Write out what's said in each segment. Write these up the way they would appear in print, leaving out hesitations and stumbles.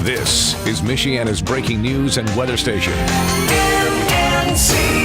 This is Michiana's breaking news and weather station. MNC.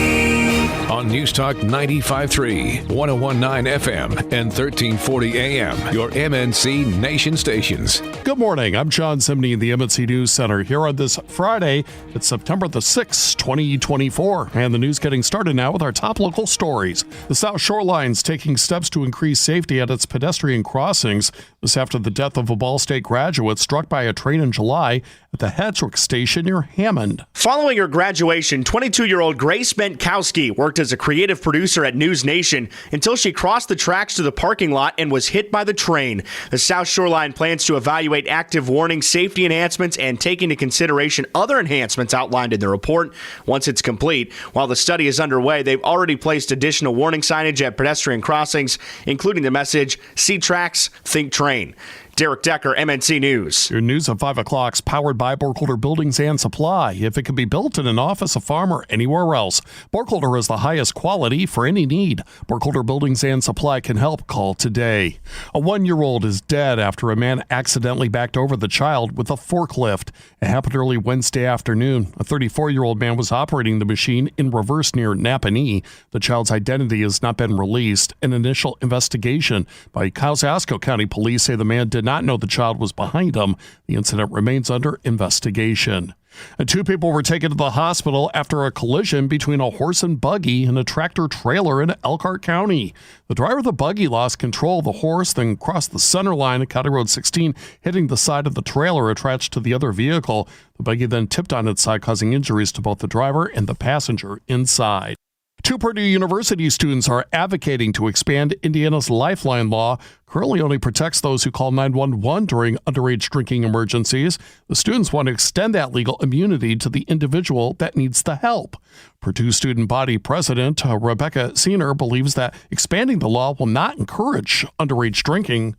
On News Talk 95.3, 101.9 FM, and 1340 AM, your MNC Nation stations. Good morning. I'm John Simney in the MNC News Center here on this Friday. It's September the 6th, 2024. And the news getting started now with our top local stories. The South Shoreline's taking steps to increase safety at its pedestrian crossings. This after the death of a Ball State graduate struck by a train in July at the Hedgewick station near Hammond. Following her graduation, 22-year-old Grace Bentkowski worked as a creative producer at News Nation until she crossed the tracks to the parking lot and was hit by the train. The South Shoreline plans to evaluate active warning, safety enhancements, and take into consideration other enhancements outlined in the report once it's complete. While the study is underway, they've already placed additional warning signage at pedestrian crossings, including the message, "See tracks, think train." Derek Decker, MNC News. Your news at 5 o'clock is powered by Burkholder Buildings and Supply. If it can be built in an office, a farm, or anywhere else, Burkholder is the highest quality for any need. Burkholder Buildings and Supply can help. Call today. A 1-year-old is dead after a man accidentally backed over the child with a forklift. It happened early Wednesday afternoon. A 34-year-old man was operating the machine in reverse near Nappanee. The child's identity has not been released. An initial investigation by Kosciuszko County Police say the man did not know the child was behind him. The incident remains under investigation. And 2 people were taken to the hospital after a collision between a horse and buggy and a tractor trailer in Elkhart County. The driver of the buggy lost control of the horse, then crossed the center line at County Road 16, hitting the side of the trailer attached to the other vehicle. The buggy then tipped on its side, causing injuries to both the driver and the passenger inside. 2 Purdue University students are advocating to expand Indiana's Lifeline law. Currently only protects those who call 911 during underage drinking emergencies. The students want to extend that legal immunity to the individual that needs the help. Purdue Student Body President Rebecca Seener believes that expanding the law will not encourage underage drinking.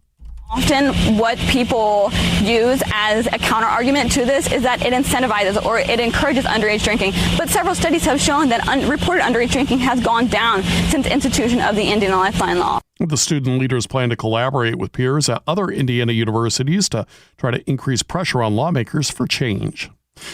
Often what people use as a counter argument to this is that it incentivizes or it encourages underage drinking. But several studies have shown that reported underage drinking has gone down since the institution of the Indiana Lifeline law. The student leaders plan to collaborate with peers at other Indiana universities to try to increase pressure on lawmakers for change.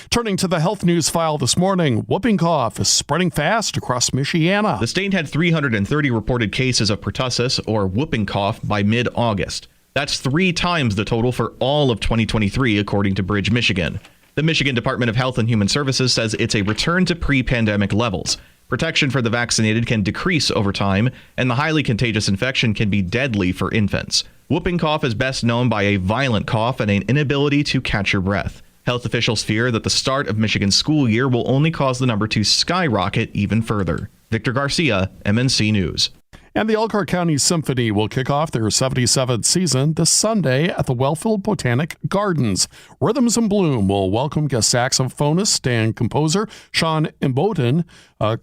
Turning to the health news file this morning, whooping cough is spreading fast across Michiana. The state had 330 reported cases of pertussis or whooping cough by mid-August. That's 3 times the total for all of 2023, according to Bridge, Michigan. The Michigan Department of Health and Human Services says it's a return to pre-pandemic levels. Protection for the vaccinated can decrease over time, and the highly contagious infection can be deadly for infants. Whooping cough is best known by a violent cough and an inability to catch your breath. Health officials fear that the start of Michigan's school year will only cause the number to skyrocket even further. Victor Garcia, MNC News. And the Elkhart County Symphony will kick off their 77th season this Sunday at the Wellfield Botanic Gardens. Rhythms in Bloom will welcome guest saxophonist and composer Sean Imboden.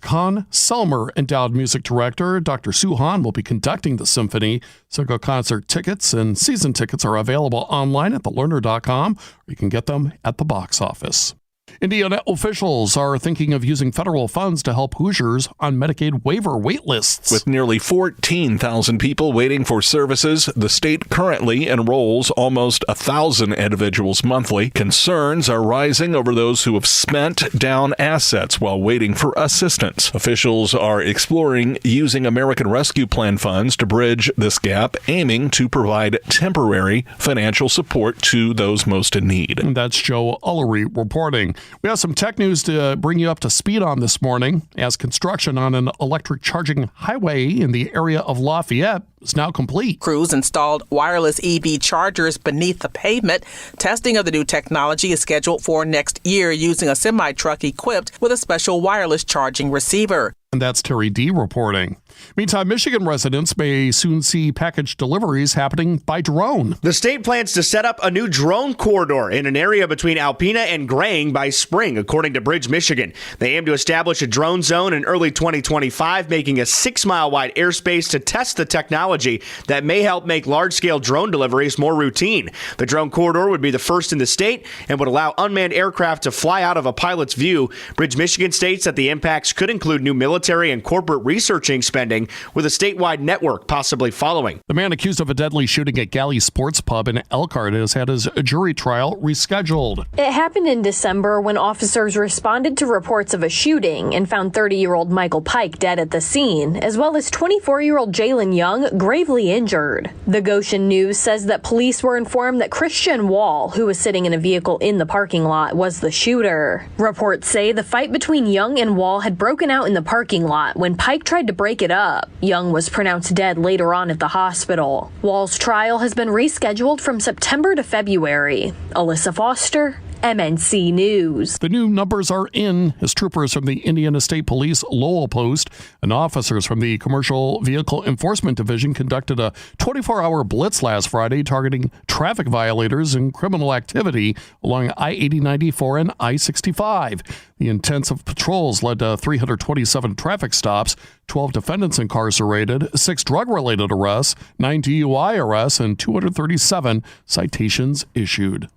Con Selmer Endowed Music Director Dr. Sue Hahn will be conducting the symphony. Single concert tickets and season tickets are available online at thelerner.com, or you can get them at the box office. Indiana officials are thinking of using federal funds to help Hoosiers on Medicaid waiver wait lists. With nearly 14,000 people waiting for services, the state currently enrolls almost 1,000 individuals monthly. Concerns are rising over those who have spent down assets while waiting for assistance. Officials are exploring using American Rescue Plan funds to bridge this gap, aiming to provide temporary financial support to those most in need. And that's Joe Ullery reporting. We have some tech news to bring you up to speed on this morning, as construction on an electric charging highway in the area of Lafayette is now complete. Crews installed wireless EV chargers beneath the pavement. Testing of the new technology is scheduled for next year using a semi-truck equipped with a special wireless charging receiver. And that's Terry D. reporting. Meantime, Michigan residents may soon see package deliveries happening by drone. The state plans to set up a new drone corridor in an area between Alpena and Graying by spring, according to Bridge, Michigan. They aim to establish a drone zone in early 2025, making a 6-mile-wide airspace to test the technology that may help make large-scale drone deliveries more routine. The drone corridor would be the first in the state and would allow unmanned aircraft to fly out of a pilot's view. Bridge, Michigan states that the impacts could include new military military and corporate researching spending, with a statewide network possibly following. The man accused of a deadly shooting at Galley Sports Pub in Elkhart has had his jury trial rescheduled. It happened in December when officers responded to reports of a shooting and found 30-year-old Michael Pike dead at the scene, as well as 24-year-old Jalen Young gravely injured. The Goshen News says that police were informed that Christian Wall, who was sitting in a vehicle in the parking lot, was the shooter. Reports say the fight between Young and Wall had broken out in the parking lot when Pike tried to break it up. Young was pronounced dead later on at the hospital. Wall's trial has been rescheduled from September to February. Alyssa Foster, MNC News. The new numbers are in as troopers from the Indiana State Police Lowell Post and officers from the Commercial Vehicle Enforcement Division conducted a 24-hour blitz last Friday targeting traffic violators and criminal activity along I-80-94 and I-65. The intensive patrols led to 327 traffic stops, 12 defendants incarcerated, 6 drug-related arrests, 9 DUI arrests, and 237 citations issued.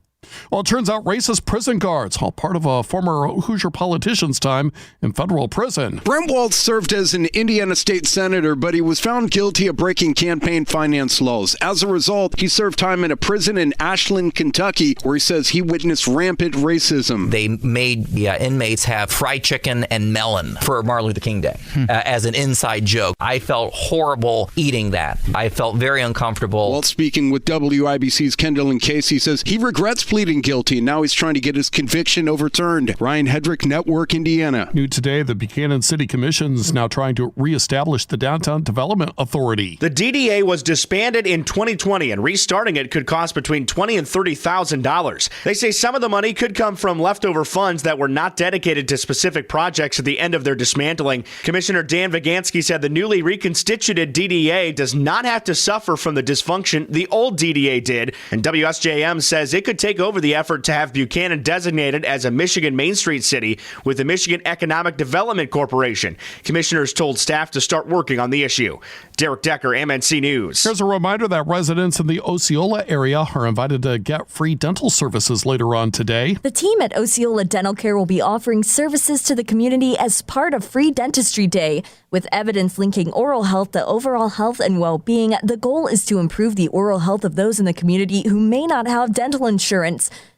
Well, it turns out racist prison guards, all part of a former Hoosier politician's time in federal prison. Brent Waltz served as an Indiana state senator, but he was found guilty of breaking campaign finance laws. As a result, he served time in a prison in Ashland, Kentucky, where he says he witnessed rampant racism. They made the inmates have fried chicken and melon for Martin Luther King Day as an inside joke. I felt horrible eating that. I felt very uncomfortable. Waltz, speaking with WIBC's Kendall and Casey, says he regrets pleading guilty, and now he's trying to get his conviction overturned. Ryan Hedrick, Network, Indiana. New today, the Buchanan City Commission is now trying to reestablish the Downtown Development Authority. The DDA was disbanded in 2020, and restarting it could cost between $20,000 and $30,000. They say some of the money could come from leftover funds that were not dedicated to specific projects at the end of their dismantling. Commissioner Dan Vagansky said the newly reconstituted DDA does not have to suffer from the dysfunction the old DDA did, and WSJM says it could take over the effort to have Buchanan designated as a Michigan Main Street city with the Michigan Economic Development Corporation. Commissioners told staff to start working on the issue. Derek Decker, MNC News. Here's a reminder that residents in the Osceola area are invited to get free dental services later on today. The team at Osceola Dental Care will be offering services to the community as part of Free Dentistry Day. With evidence linking oral health to overall health and well-being, the goal is to improve the oral health of those in the community who may not have dental insurance.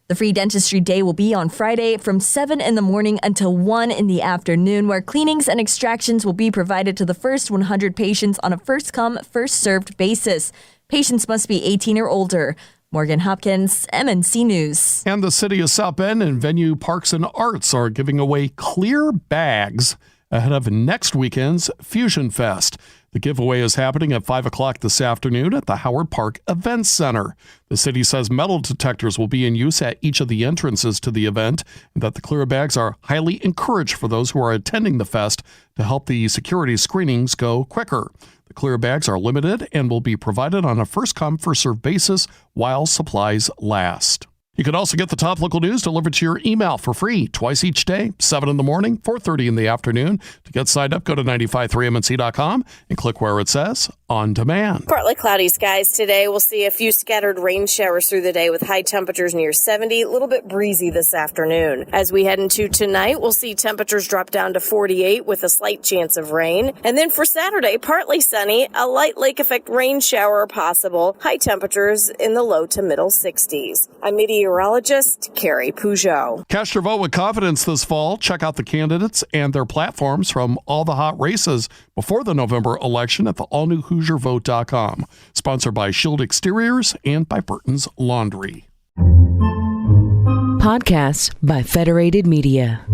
The Free Dentistry Day will be on Friday from 7 in the morning until 1 in the afternoon, where cleanings and extractions will be provided to the first 100 patients on a first-come, first-served basis. Patients must be 18 or older. Morgan Hopkins, MNC News. And the city of South Bend and Venue Parks and Arts are giving away clear bags ahead of next weekend's Fusion Fest. The giveaway is happening at 5 o'clock this afternoon at the Howard Park Events Center. The city says metal detectors will be in use at each of the entrances to the event, and that the clear bags are highly encouraged for those who are attending the fest to help the security screenings go quicker. The clear bags are limited and will be provided on a first-come, first-served basis while supplies last. You can also get the top local news delivered to your email for free twice each day, 7 in the morning, 4:30 in the afternoon. To get signed up, go to 953mnc.com and click where it says On Demand. Partly cloudy skies today. We'll see a few scattered rain showers through the day with high temperatures near 70, a little bit breezy this afternoon. As we head into tonight, we'll see temperatures drop down to 48 with a slight chance of rain. And then for Saturday, partly sunny, a light lake effect rain shower possible, high temperatures in the low to middle 60s. I'm meteorologist Carrie Peugeot. Cast your vote with confidence this fall. Check out the candidates and their platforms from all the hot races before the November election at the all-new HoosierVote.com. Sponsored by Shield Exteriors and by Burton's Laundry. Podcasts by Federated Media.